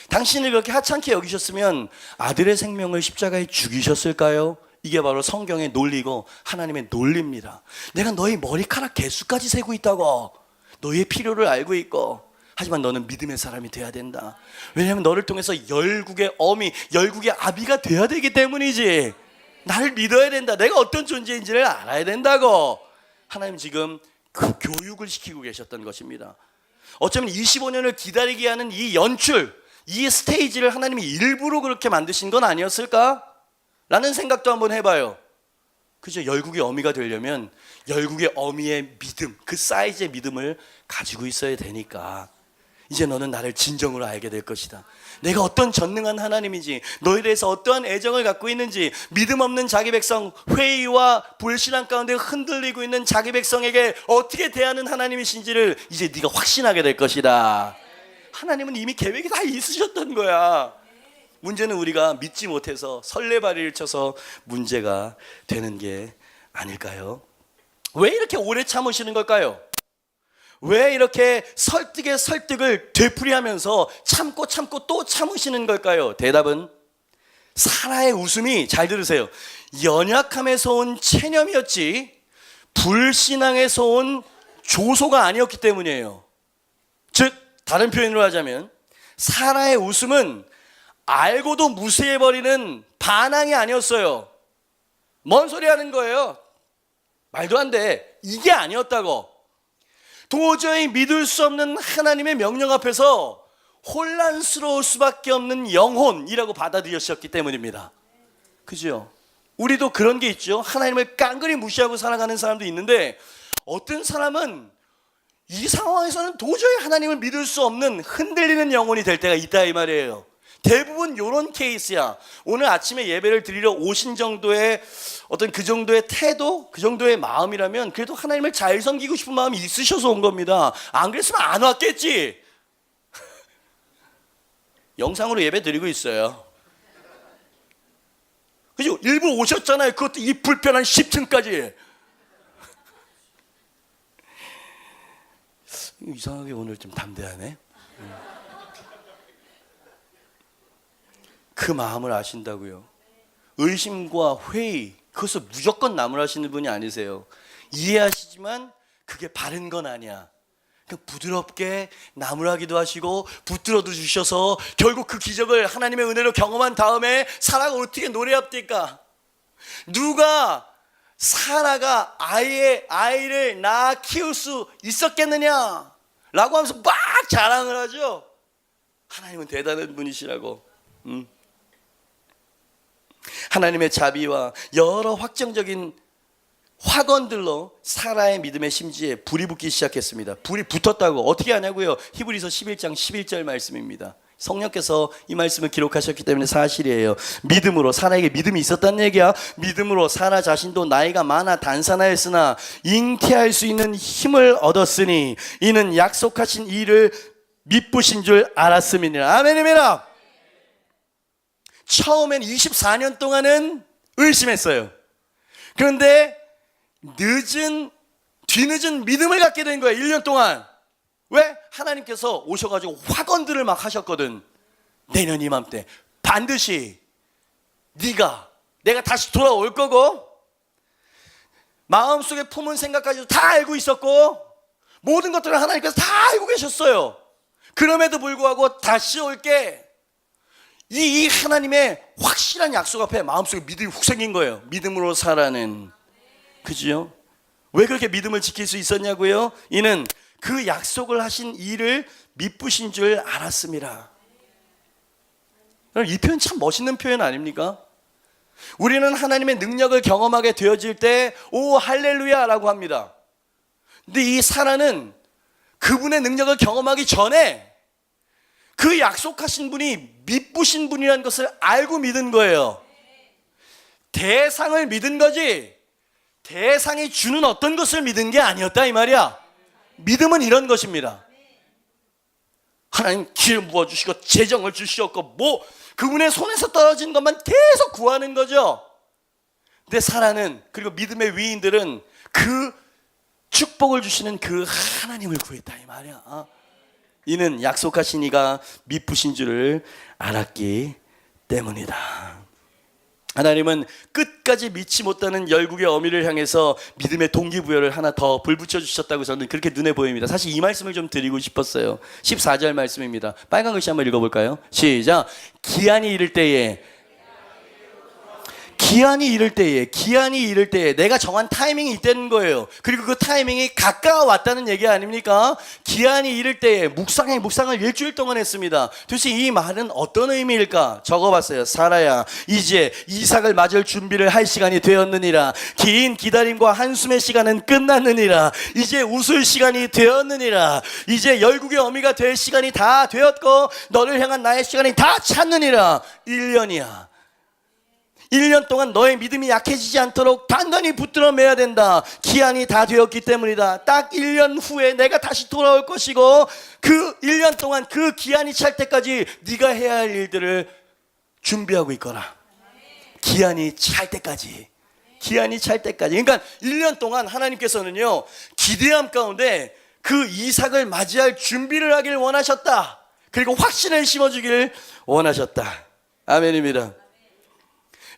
당신을 그렇게 하찮게 여기셨으면 아들의 생명을 십자가에 죽이셨을까요? 이게 바로 성경의 논리고 하나님의 논리입니다. 내가 너희 머리카락 개수까지 세고 있다고. 너희의 필요를 알고 있고. 하지만 너는 믿음의 사람이 돼야 된다. 왜냐하면 너를 통해서 열국의 어미, 열국의 아비가 돼야 되기 때문이지. 나를 믿어야 된다. 내가 어떤 존재인지를 알아야 된다고. 하나님 지금 그 교육을 시키고 계셨던 것입니다. 어쩌면 25년을 기다리게 하는 이 연출, 이 스테이지를 하나님이 일부러 그렇게 만드신 건 아니었을까? 라는 생각도 한번 해봐요. 그죠? 열국의 어미가 되려면 열국의 어미의 믿음, 그 사이즈의 믿음을 가지고 있어야 되니까. 이제 너는 나를 진정으로 알게 될 것이다. 내가 어떤 전능한 하나님인지, 너에 대해서 어떠한 애정을 갖고 있는지, 믿음 없는 자기 백성, 회의와 불신앙 가운데 흔들리고 있는 자기 백성에게 어떻게 대하는 하나님이신지를 이제 네가 확신하게 될 것이다. 하나님은 이미 계획이 다 있으셨던 거야. 문제는 우리가 믿지 못해서 설레발이를 쳐서 문제가 되는 게 아닐까요? 왜 이렇게 오래 참으시는 걸까요? 왜 이렇게 설득의 설득을 되풀이하면서 참고 또 참으시는 걸까요? 대답은 사라의 웃음이, 잘 들으세요, 연약함에서 온 체념이었지 불신앙에서 온 조소가 아니었기 때문이에요. 즉 다른 표현으로 하자면 사라의 웃음은 알고도 무시해버리는 반항이 아니었어요. 뭔 소리 하는 거예요? 말도 안 돼. 이게 아니었다고. 도저히 믿을 수 없는 하나님의 명령 앞에서 혼란스러울 수밖에 없는 영혼이라고 받아들여졌기 때문입니다. 그죠? 우리도 그런 게 있죠. 하나님을 깡그리 무시하고 살아가는 사람도 있는데 어떤 사람은 이 상황에서는 도저히 하나님을 믿을 수 없는 흔들리는 영혼이 될 때가 있다 이 말이에요. 대부분 이런 케이스야. 오늘 아침에 예배를 드리러 오신 정도의 어떤 그 정도의 태도, 그 정도의 마음이라면 그래도 하나님을 잘 섬기고 싶은 마음이 있으셔서 온 겁니다. 안 그랬으면 안 왔겠지. 영상으로 예배 드리고 있어요. 그죠? 일부 오셨잖아요. 그것도 이 불편한 10층까지. 이상하게 오늘 좀 담대하네. 그 마음을 아신다고요. 의심과 회의, 그것을 무조건 나무라시는 분이 아니세요. 이해하시지만 그게 바른 건 아니야. 그냥 부드럽게 나무라기도 하시고 붙들어도 주셔서 결국 그 기적을 하나님의 은혜로 경험한 다음에 사라가 어떻게 노래합니까? 누가 사라가 아이를 낳아 키울 수 있었겠느냐? 라고 하면서 막 자랑을 하죠. 하나님은 대단한 분이시라고. 하나님의 자비와 여러 확정적인 확언들로 사라의 믿음의 심지에 불이 붙기 시작했습니다. 불이 붙었다고. 어떻게 하냐고요? 히브리서 11장 11절 말씀입니다. 성령께서 이 말씀을 기록하셨기 때문에 사실이에요. 믿음으로, 사라에게 믿음이 있었다는 얘기야. 믿음으로 사라 자신도 나이가 많아 단산하였으나 잉태할 수 있는 힘을 얻었으니 이는 약속하신 일을 미쁘신 줄 알았음이니라. 아멘입니다. 처음엔 24년 동안은 의심했어요. 그런데 뒤늦은 믿음을 갖게 된 거예요. 1년 동안. 왜? 하나님께서 오셔가지고 확언들을 막 하셨거든. 내년 이맘때 반드시 내가 다시 돌아올 거고, 마음속에 품은 생각까지도 다 알고 있었고, 모든 것들을 하나님께서 다 알고 계셨어요. 그럼에도 불구하고 다시 올게, 이 하나님의 확실한 약속 앞에 마음속에 믿음이 훅 생긴 거예요. 믿음으로 살아는. 그죠? 왜 그렇게 믿음을 지킬 수 있었냐고요? 이는 그 약속을 하신 이를 미쁘신 줄 알았습니다. 이 표현 참 멋있는 표현 아닙니까? 우리는 하나님의 능력을 경험하게 되어질 때 오 할렐루야 라고 합니다. 근데 이 사라는 그분의 능력을 경험하기 전에 그 약속하신 분이 미쁘신 분이라는 것을 알고 믿은 거예요. 대상을 믿은 거지 대상이 주는 어떤 것을 믿은 게 아니었다 이 말이야. 믿음은 이런 것입니다. 하나님 기름 부어주시고 재정을 주시었고 그분의 손에서 떨어진 것만 계속 구하는 거죠. 근데 사라는, 그리고 믿음의 위인들은 그 축복을 주시는 그 하나님을 구했다 이 말이야. 이는 약속하신 이가 미쁘신 줄을 알았기 때문이다. 하나님은 끝까지 믿지 못하는 열국의 어미를 향해서 믿음의 동기부여를 하나 더 불붙여 주셨다고 저는 그렇게 눈에 보입니다. 사실 이 말씀을 좀 드리고 싶었어요. 14절 말씀입니다. 빨간 글씨 한번 읽어볼까요? 시작. 기한이 이를 때에 내가 정한 타이밍이 있다는 거예요. 그리고 그 타이밍이 가까워왔다는 얘기 아닙니까? 기한이 이를 때에 묵상을 일주일 동안 했습니다. 도대체 이 말은 어떤 의미일까? 적어봤어요. 사라야, 이제 이삭을 맞을 준비를 할 시간이 되었느니라. 긴 기다림과 한숨의 시간은 끝났느니라. 이제 웃을 시간이 되었느니라. 이제 열국의 어미가 될 시간이 다 되었고 너를 향한 나의 시간이 다 찼느니라. 1년이야. 1년 동안 너의 믿음이 약해지지 않도록 단단히 붙들어 매야 된다. 기한이 다 되었기 때문이다. 딱 1년 후에 내가 다시 돌아올 것이고 그 1년 동안 그 기한이 찰 때까지 네가 해야 할 일들을 준비하고 있거라. 기한이 찰 때까지. 그러니까 1년 동안 하나님께서는요 기대함 가운데 그 이삭을 맞이할 준비를 하길 원하셨다. 그리고 확신을 심어주길 원하셨다. 아멘입니다.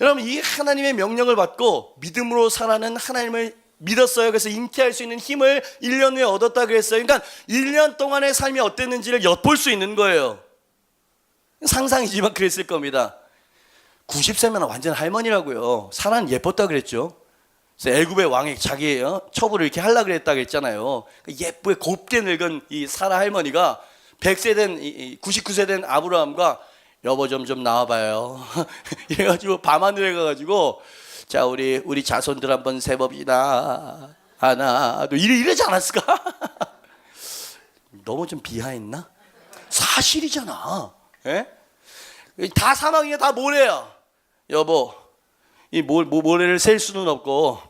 여러분, 이 하나님의 명령을 받고 믿음으로 살아는 하나님을 믿었어요. 그래서 잉태할 수 있는 힘을 1년 후에 얻었다 그랬어요. 그러니까 1년 동안의 삶이 어땠는지를 엿볼 수 있는 거예요. 상상이지만 그랬을 겁니다. 90세면 완전 할머니라고요. 사라는 예뻤다 그랬죠. 그래서 애굽의 왕이 자기 처부를 이렇게 하려고 그랬다 그랬잖아요. 예쁘게 곱게 늙은 이 사라 할머니가 100세 된 99세 된 아브라함과 여보 좀 나와봐요. 이래가지고 밤하늘에 가가지고 자 우리 자손들 한번 세봅시다. 하나 둘 이러지 않았을까? 너무 좀 비하했나? 사실이잖아. 예? 다 사막이야. 다 모래야. 여보 이 모래를 셀 수는 없고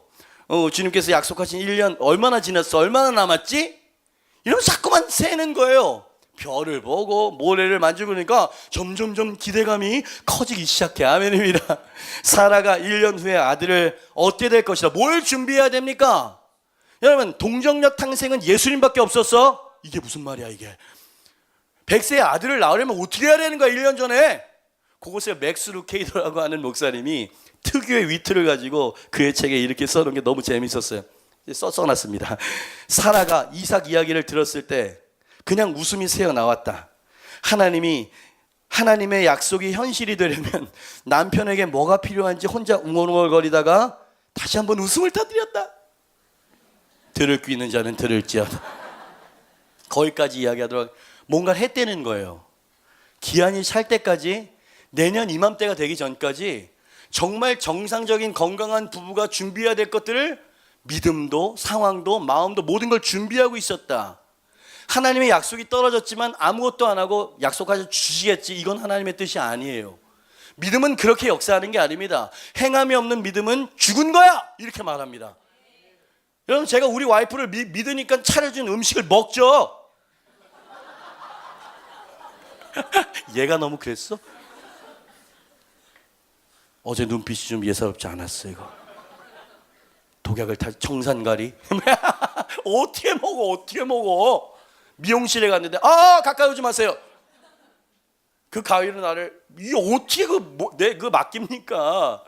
주님께서 약속하신 1년 얼마나 지났어? 얼마나 남았지? 이러면서 자꾸만 세는 거예요. 별을 보고 모래를 만지고 그러니까 점점점 기대감이 커지기 시작해. 아멘입니다. 사라가 1년 후에 아들을 얻게 될 것이다. 뭘 준비해야 됩니까? 여러분, 동정녀 탕생은 예수님밖에 없었어? 이게 무슨 말이야 이게. 100세의 아들을 낳으려면 어떻게 해야 되는 거야 1년 전에. 그곳에 맥스 루케이더라고 하는 목사님이 특유의 위트를 가지고 그의 책에 이렇게 써놓은 게 너무 재밌었어요. 써놨습니다. 사라가 이삭 이야기를 들었을 때 그냥 웃음이 새어 나왔다. 하나님의 약속이 현실이 되려면 남편에게 뭐가 필요한지 혼자 웅얼웅얼거리다가 다시 한번 웃음을 터뜨렸다. 들을 귀 있는 자는 들을지어다. 거기까지 이야기하더라고요. 뭔가 했다는 거예요. 기한이 찰 때까지, 내년 이맘때가 되기 전까지 정말 정상적인 건강한 부부가 준비해야 될 것들을 믿음도 상황도 마음도 모든 걸 준비하고 있었다. 하나님의 약속이 떨어졌지만 아무것도 안 하고 약속하셔 주시겠지, 이건 하나님의 뜻이 아니에요. 믿음은 그렇게 역사하는 게 아닙니다. 행함이 없는 믿음은 죽은 거야, 이렇게 말합니다. 여러분, 제가 우리 와이프를 믿으니까 차려준 음식을 먹죠. 얘가 너무 그랬어? 어제 눈빛이 좀 예사롭지 않았어. 이거 독약을 타 정산가리. 어떻게 먹어? 미용실에 갔는데 가까이 오지 마세요. 그 가위로 나를 이게 어떻게 그 맡깁니까?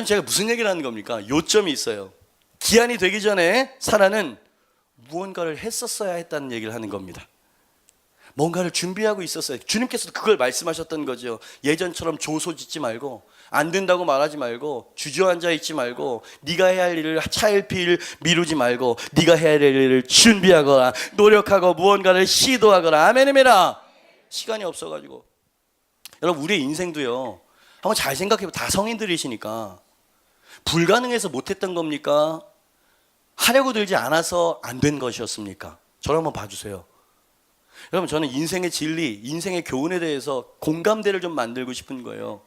제가 무슨 얘기를 하는 겁니까? 요점이 있어요. 기한이 되기 전에 사라는 무언가를 했었어야 했다는 얘기를 하는 겁니다. 뭔가를 준비하고 있었어요. 주님께서도 그걸 말씀하셨던 거죠. 예전처럼 조소짓지 말고, 안 된다고 말하지 말고, 주저앉아 있지 말고, 네가 해야 할 일을 차일피일 미루지 말고, 네가 해야 할 일을 준비하거나 노력하고 무언가를 시도하거나. 아멘입니다. 시간이 없어가지고. 여러분, 우리의 인생도요, 한번 잘 생각해보면 다 성인들이시니까 불가능해서 못했던 겁니까? 하려고 들지 않아서 안 된 것이었습니까? 저를 한번 봐주세요. 여러분, 저는 인생의 진리, 인생의 교훈에 대해서 공감대를 좀 만들고 싶은 거예요.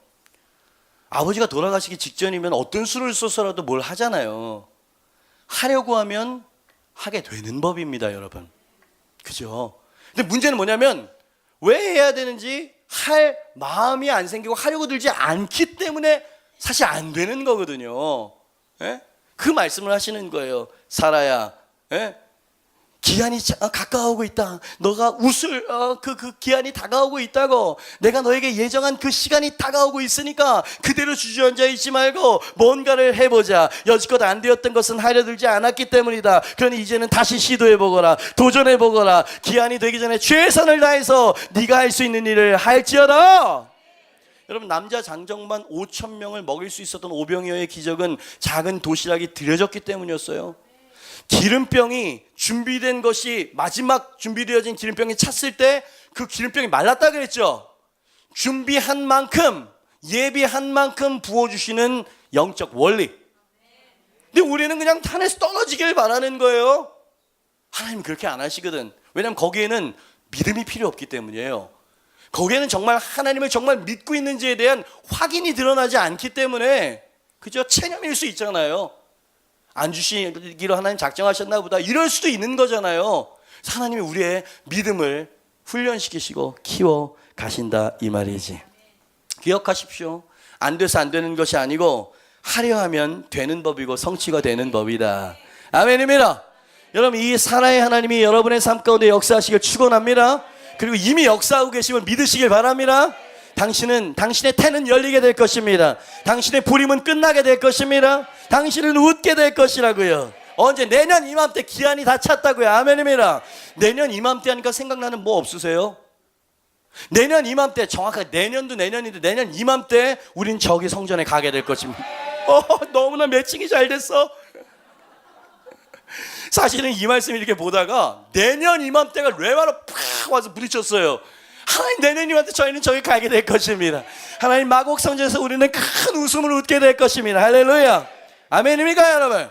아버지가 돌아가시기 직전이면 어떤 수를 써서라도 뭘 하잖아요. 하려고 하면 하게 되는 법입니다, 여러분. 그죠? 근데 문제는 뭐냐면 왜 해야 되는지 할 마음이 안 생기고 하려고 들지 않기 때문에 사실 안 되는 거거든요. 예? 그 말씀을 하시는 거예요. 사라야, 예? 기한이 가까워오고 있다. 너가 웃을 그 기한이 다가오고 있다고. 내가 너에게 예정한 그 시간이 다가오고 있으니까 그대로 주저앉아 있지 말고 뭔가를 해보자. 여지껏 안 되었던 것은 하려 들지 않았기 때문이다. 그러니 이제는 다시 시도해보거라. 도전해보거라. 기한이 되기 전에 최선을 다해서 네가 할 수 있는 일을 할지어다. 여러분, 남자 장정만 5,000명을 먹일 수 있었던 오병이어의 기적은 작은 도시락이 들여졌기 때문이었어요. 기름병이 준비된 것이, 마지막 준비되어진 기름병이 찼을 때 그 기름병이 말랐다 그랬죠. 준비한 만큼, 예비한 만큼 부어주시는 영적 원리. 근데 우리는 그냥 탄에서 떨어지길 바라는 거예요. 하나님 그렇게 안 하시거든. 왜냐하면 거기에는 믿음이 필요 없기 때문이에요. 거기에는 정말 하나님을 정말 믿고 있는지에 대한 확인이 드러나지 않기 때문에, 그죠? 체념일 수 있잖아요. 안 주시기로 하나님 작정하셨나 보다, 이럴 수도 있는 거잖아요. 하나님이 우리의 믿음을 훈련시키시고 키워 가신다, 이 말이지. 기억하십시오. 안 돼서 안 되는 것이 아니고 하려 하면 되는 법이고 성취가 되는 법이다. 아멘입니다. 여러분, 이 사라의 하나님이 여러분의 삶 가운데 역사하시길 축원합니다. 그리고 이미 역사하고 계시면 믿으시길 바랍니다. 당신의 태는 열리게 될 것입니다. 당신의 부림은 끝나게 될 것입니다. 당신은 웃게 될 것이라고요. 언제? 내년 이맘때. 기한이 다 찼다고요. 아멘입니다. 내년 이맘때 하니까 생각나는 뭐 없으세요? 내년 이맘때, 정확하게 내년도 내년인데 내년 이맘때 우린 저기 성전에 가게 될 것입니다. 너무나 매칭이 잘 됐어. 사실은 이 말씀 이렇게 보다가 내년 이맘때가 레마로 팍 와서 부딪혔어요. 하나님, 내년 이맘때 저희는 저기 가게 될 것입니다. 하나님, 마곡 성전에서 우리는 큰 웃음을 웃게 될 것입니다. 할렐루야. 아멘입니까, 여러분?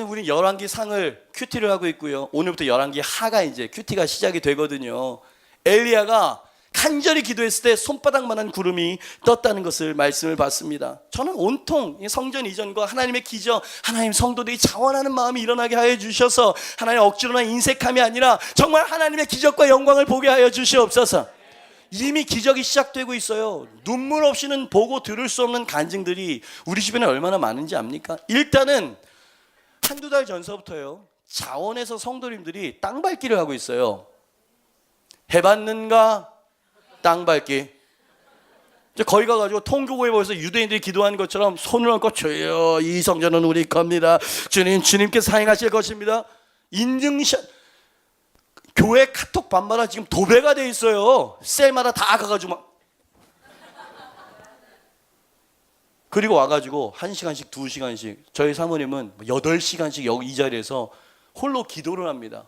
우리 열왕기 상을 큐티를 하고 있고요. 오늘부터 열왕기 하가 이제 큐티가 시작이 되거든요. 엘리야가 간절히 기도했을 때 손바닥만한 구름이 떴다는 것을 말씀을 받습니다. 저는 온통 성전 이전과 하나님의 기적, 하나님 성도들이 자원하는 마음이 일어나게 하여 주셔서 하나님 억지로나 인색함이 아니라 정말 하나님의 기적과 영광을 보게 하여 주시옵소서. 이미 기적이 시작되고 있어요. 눈물 없이는 보고 들을 수 없는 간증들이 우리 주변에 얼마나 많은지 압니까? 일단은 한두 달 전서부터요, 자원에서 성도님들이 땅 밟기를 하고 있어요. 해봤는가? 땅 밟기. 거기 가가지고 통교구에 모여서 유대인들이 기도하는 것처럼 손을 얹고, 주여, 이 성전은 우리 겁니다. 주님께서 사행하실 것입니다. 인증샷. 교회 카톡 반마다 지금 도배가 돼 있어요. 셀마다 다 가가지고 막. 그리고 와가지고 1시간씩 2시간씩, 저희 사모님은 8시간씩 여기 이 자리에서 홀로 기도를 합니다.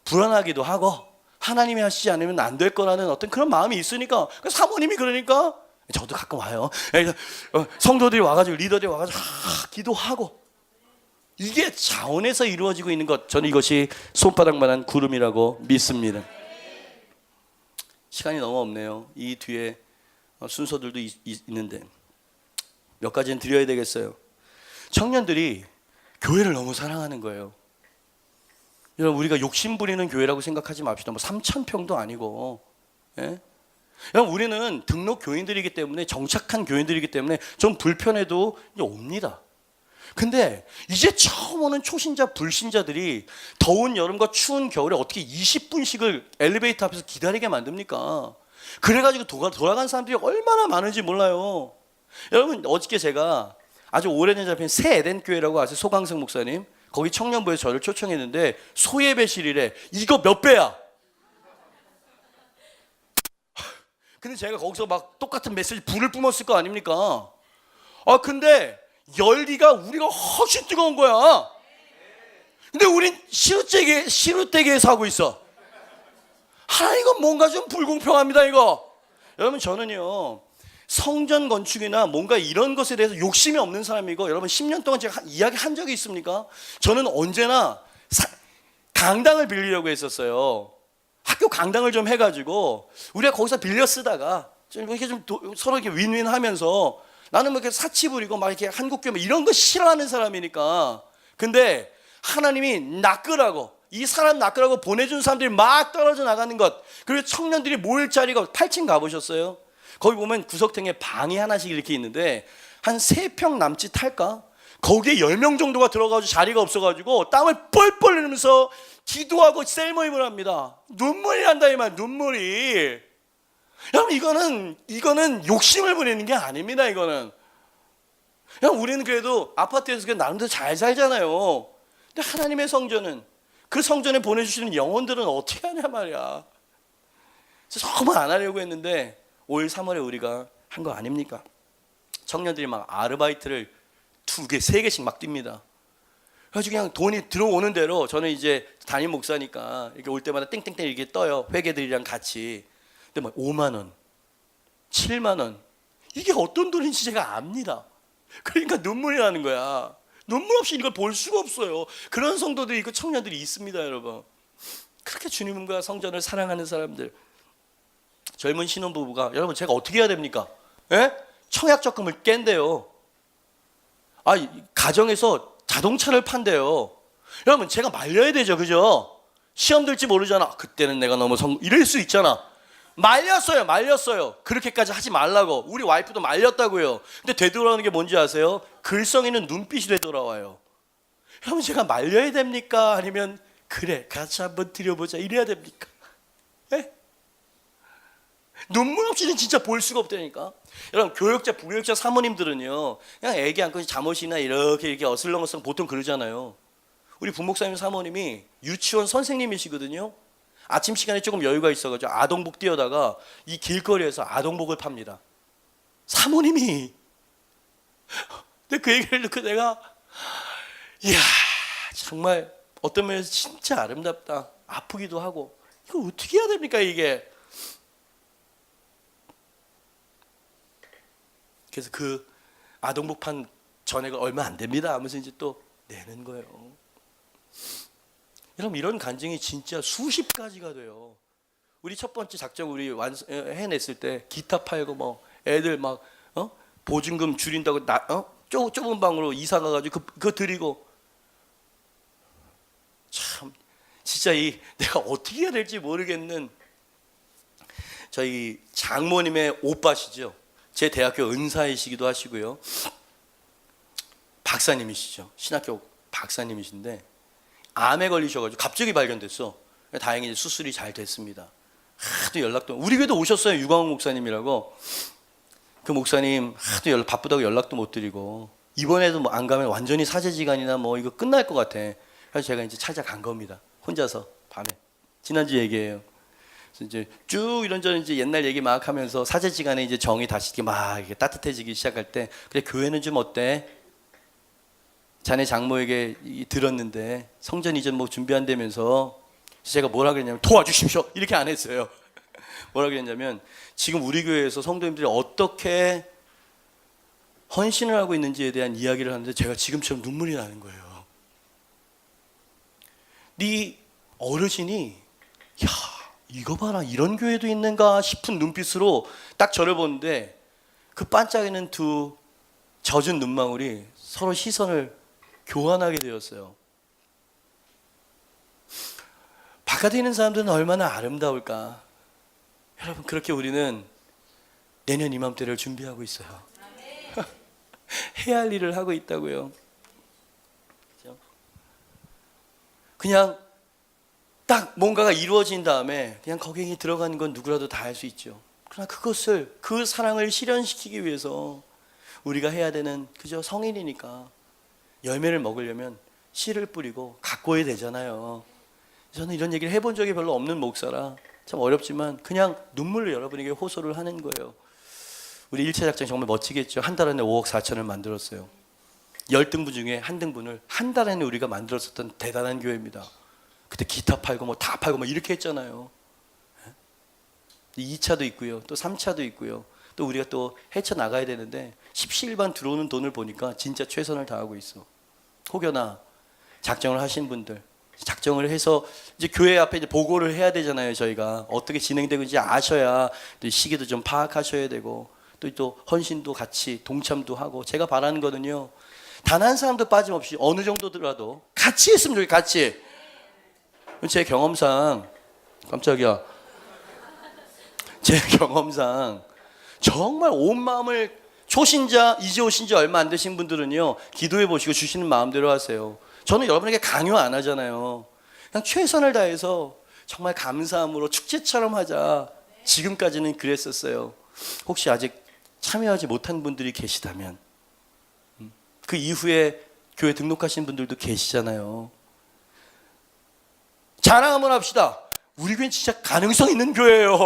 불안하기도 하고 하나님이 하시지 않으면 안 될 거라는 어떤 그런 마음이 있으니까. 사모님이 그러니까 저도 가끔 와요. 성도들이 와가지고, 리더들이 와가지고 기도하고. 이게 자원에서 이루어지고 있는 것, 저는 이것이 손바닥만한 구름이라고 믿습니다. 시간이 너무 없네요. 이 뒤에 순서들도 있는데 몇 가지는 드려야 되겠어요. 청년들이 교회를 너무 사랑하는 거예요. 여러분, 우리가 욕심 부리는 교회라고 생각하지 맙시다. 뭐 3,000평도 아니고. 예? 여러분, 우리는 등록 교인들이기 때문에, 정착한 교인들이기 때문에 좀 불편해도 이제 옵니다. 근데 이제 처음 오는 초신자 불신자들이 더운 여름과 추운 겨울에 어떻게 20분씩을 엘리베이터 앞에서 기다리게 만듭니까? 그래가지고 돌아간 사람들이 얼마나 많은지 몰라요. 여러분, 어저께 제가 아주 오래전 잡힌 새 에덴 교회라고 아세요? 소강승 목사님. 거기 청년부에서 저를 초청했는데 소예배실이래. 이거 몇 배야? 근데 제가 거기서 막 똑같은 메시지 불을 뿜었을 거 아닙니까? 근데 열기가 우리가 훨씬 뜨거운 거야. 근데 우린 시루떼기에 사고 있어. 이건 뭔가 좀 불공평합니다, 이거. 여러분, 저는요, 성전 건축이나 뭔가 이런 것에 대해서 욕심이 없는 사람이고, 여러분 10년 동안 제가 이야기 한 적이 있습니까? 저는 언제나 강당을 빌리려고 했었어요. 학교 강당을 좀 해가지고 우리가 거기서 빌려 쓰다가 좀 이렇게 서로 이렇게 윈윈 하면서, 나는 뭐 이렇게 사치 부리고 막 이렇게 한국교회 이런 거 싫어하는 사람이니까. 근데 하나님이 낚으라고, 이 사람 낚으라고 보내준 사람들이 막 떨어져 나가는 것, 그리고 청년들이 모일 자리가 8층 가보셨어요? 거기 보면 구석탱이에 방이 하나씩 이렇게 있는데 한 3평 남짓 할까? 거기에 10명 정도가 들어가서 자리가 없어가지고 땀을 뻘뻘 흘리면서 기도하고 셀모임을 합니다. 눈물이 난다 이 말, 눈물이. 여러분, 이거는 욕심을 부리는 게 아닙니다. 이거는 그냥 우리는 그래도 아파트에서 나름대로 잘 살잖아요. 근데 하나님의 성전은, 그 성전에 보내주시는 영혼들은 어떻게 하냐 말이야. 그래서 정말 안 하려고 했는데 올 3월에 우리가 한 거 아닙니까? 청년들이 막 아르바이트를 2개, 3개씩 막 뜁니다. 그래서 그냥 돈이 들어오는 대로, 저는 이제 담임 목사니까 이렇게 올 때마다 땡땡땡 이렇게 떠요. 회계들이랑 같이. 근데 막 5만 원, 7만 원, 이게 어떤 돈인지 제가 압니다. 그러니까 눈물이 나는 거야. 눈물 없이 이걸 볼 수가 없어요. 그런 성도들이 있고 청년들이 있습니다, 여러분. 그렇게 주님과 성전을 사랑하는 사람들, 젊은 신혼부부가, 여러분 제가 어떻게 해야 됩니까? 청약 적금을 깬대요. 가정에서 자동차를 판대요. 여러분, 제가 말려야 되죠, 그죠? 시험 들지 모르잖아. 그때는 내가 너무 이럴 수 있잖아. 말렸어요. 그렇게까지 하지 말라고. 우리 와이프도 말렸다고요. 근데 되돌아오는 게 뭔지 아세요? 글썽이는 눈빛이 되돌아와요. 여러분, 제가 말려야 됩니까? 아니면 그래 같이 한번 드려보자 이래야 됩니까? 눈물 없이는 진짜 볼 수가 없다니까. 여러분, 교역자, 부교역자 사모님들은요, 그냥 애기 안고 잠옷이나 이렇게 어슬렁어슬렁 보통 그러잖아요. 우리 부목사님 사모님이 유치원 선생님이시거든요. 아침 시간에 조금 여유가 있어가지고 아동복 뛰어다가 이 길거리에서 아동복을 팝니다. 사모님이. 근데 그 얘기를 듣고 내가, 이야, 정말 어떤 면에서 진짜 아름답다. 아프기도 하고. 이거 어떻게 해야 됩니까, 이게? 그래서 그 아동복 판 전액을 얼마 안 됩니다 하면서 이제 또 내는 거예요. 여러분, 이런 간증이 진짜 수십 가지가 돼요. 우리 첫 번째 작정 우리 해냈을 때 기타 팔고 뭐 애들 막 보증금 줄인다고 좁은 방으로 이사 가가지고 그거 드리고, 참 진짜 내가 어떻게 해야 될지 모르겠는, 저희 장모님의 오빠시죠. 제 대학교 은사이시기도 하시고요. 박사님이시죠. 신학교 박사님이신데 암에 걸리셔가지고 갑자기 발견됐어. 다행히 수술이 잘 됐습니다. 하도 연락도, 우리 교회도 오셨어요. 유광욱 목사님이라고. 그 목사님 하도 바쁘다고 연락도 못 드리고, 이번에도 뭐 안 가면 완전히 사제지간이나 뭐 이거 끝날 것 같아. 그래서 제가 이제 찾아간 겁니다. 혼자서 밤에. 지난주 얘기예요. 그래서 이제 쭉 이런저런 이제 옛날 얘기 막 하면서 사제지간에 이제 정이 다시 이렇게 막 이렇게 따뜻해지기 시작할 때, 그래 교회는 좀 어때? 자네 장모에게 들었는데 성전 이전 뭐 준비한다면서. 제가 뭐라 그랬냐면 도와주십시오 이렇게 안 했어요. 뭐라 그랬냐면, 지금 우리 교회에서 성도님들이 어떻게 헌신을 하고 있는지에 대한 이야기를 하는데 제가 지금처럼 눈물이 나는 거예요. 네 어르신이, 야 이거 봐라, 이런 교회도 있는가 싶은 눈빛으로 딱 저를 보는데, 그 반짝이는 2 젖은 눈망울이 서로 시선을 교환하게 되었어요. 바깥에 있는 사람들은 얼마나 아름다울까. 여러분, 그렇게 우리는 내년 이맘때를 준비하고 있어요. 해야 할 일을 하고 있다고요. 그냥 딱 뭔가가 이루어진 다음에 그냥 거기에 들어가는 건 누구라도 다 할 수 있죠. 그러나 그것을, 그 사랑을 실현시키기 위해서 우리가 해야 되는, 그저 성인이니까 열매를 먹으려면 씨를 뿌리고 가꿔야 되잖아요. 저는 이런 얘기를 해본 적이 별로 없는 목사라 참 어렵지만 그냥 눈물로 여러분에게 호소를 하는 거예요. 우리 1차 작전 정말 멋지겠죠. 한 달 안에 5억 4천을 만들었어요. 10등분 중에 한 등분을 한 달 안에 우리가 만들었었던 대단한 교회입니다. 그때 기타 팔고 뭐 다 팔고 뭐 이렇게 했잖아요. 2차도 있고요. 또 3차도 있고요. 또 우리가 또 헤쳐나가야 되는데 십시일반 들어오는 돈을 보니까 진짜 최선을 다하고 있어. 혹여나 작정을 하신 분들, 작정을 해서 이제 교회 앞에 이제 보고를 해야 되잖아요. 저희가 어떻게 진행되고 있는지 아셔야 또 시기도 좀 파악하셔야 되고 또 헌신도 같이 동참도 하고. 제가 바라는 거는요, 단 한 사람도 빠짐없이 어느 정도더라도 같이 했으면 좋겠어요. 같이. 제 경험상, 깜짝이야, 제 경험상 정말 온 마음을, 초신자, 이제 오신 지 얼마 안 되신 분들은요, 기도해 보시고 주시는 마음대로 하세요. 저는 여러분에게 강요 안 하잖아요. 그냥 최선을 다해서 정말 감사함으로 축제처럼 하자. 지금까지는 그랬었어요. 혹시 아직 참여하지 못한 분들이 계시다면, 그 이후에 교회 등록하신 분들도 계시잖아요. 자랑 한번 합시다. 우리 교회는 진짜 가능성 있는 교회예요.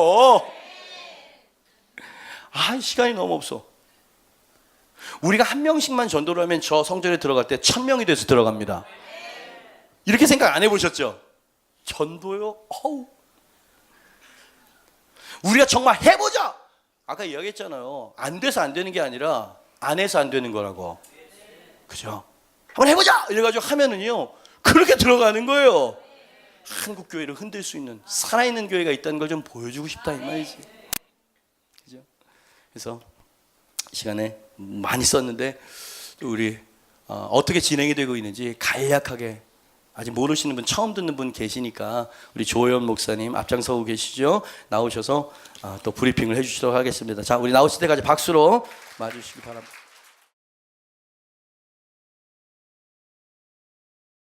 시간이 너무 없어. 우리가 한 명씩만 전도를 하면 저 성전에 들어갈 때 1000명이 돼서 들어갑니다. 이렇게 생각 안 해보셨죠? 전도요? 우리가 정말 해보자! 아까 이야기했잖아요. 안 돼서 안 되는 게 아니라 안 해서 안 되는 거라고. 그죠? 한번 해보자! 이래가지고 하면은요, 그렇게 들어가는 거예요. 한국 교회를 흔들 수 있는 살아있는 교회가 있다는 걸 좀 보여주고 싶다, 이 말이지. 그죠? 그래서 시간에 많이 썼는데 우리 어떻게 진행이 되고 있는지 간략하게, 아직 모르시는 분, 처음 듣는 분 계시니까 우리 조혜원 목사님 앞장서고 계시죠? 나오셔서 또 브리핑을 해주시도록 하겠습니다. 자, 우리 나오실 때까지 박수로 맞으시기 바랍니다.